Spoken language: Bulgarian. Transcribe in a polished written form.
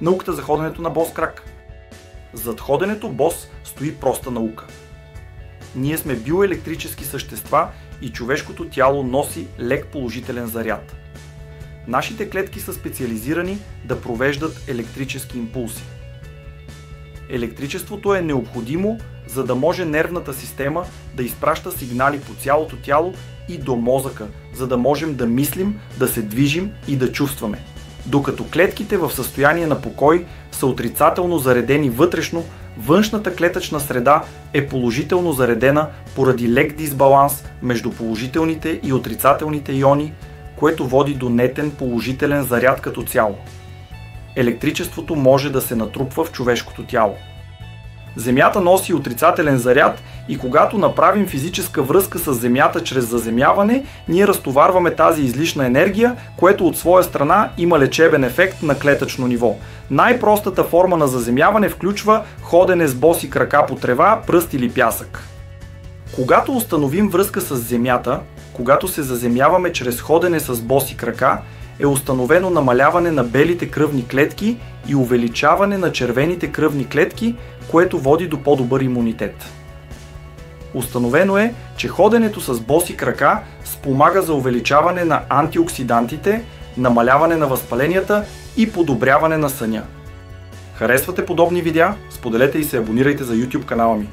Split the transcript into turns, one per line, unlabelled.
науката за ходенето на бос крак. Зад ходенето бос стои проста наука. Ние сме биоелектрически същества и човешкото тяло носи лек положителен заряд. Нашите клетки са специализирани да провеждат електрически импулси. Електричеството е необходимо, за да може нервната система да изпраща сигнали по цялото тяло и до мозъка, за да можем да мислим, да се движим и да чувстваме. Докато клетките в състояние на покой са отрицателно заредени вътрешно, външната клетъчна среда е положително заредена поради лек дисбаланс между положителните и отрицателните иони, което води до нетен положителен заряд като цяло. Електричеството може да се натрупва в човешкото тяло. Земята носи отрицателен заряд и когато направим физическа връзка с Земята чрез заземяване, ние разтоварваме тази излишна енергия, което от своя страна има лечебен ефект на клетъчно ниво. Най-простата форма на заземяване включва ходене с боси крака по трева, пръст или пясък. Когато установим връзка с Земята, когато се заземяваме чрез ходене с боси крака, е установено намаляване на белите кръвни клетки и увеличаване на червените кръвни клетки, което води до по-добър имунитет. Установено е, че ходенето с боси крака спомага за увеличаване на антиоксидантите, намаляване на възпаленията и подобряване на съня. Харесвате подобни видеа? Споделете и се абонирайте за YouTube канала ми.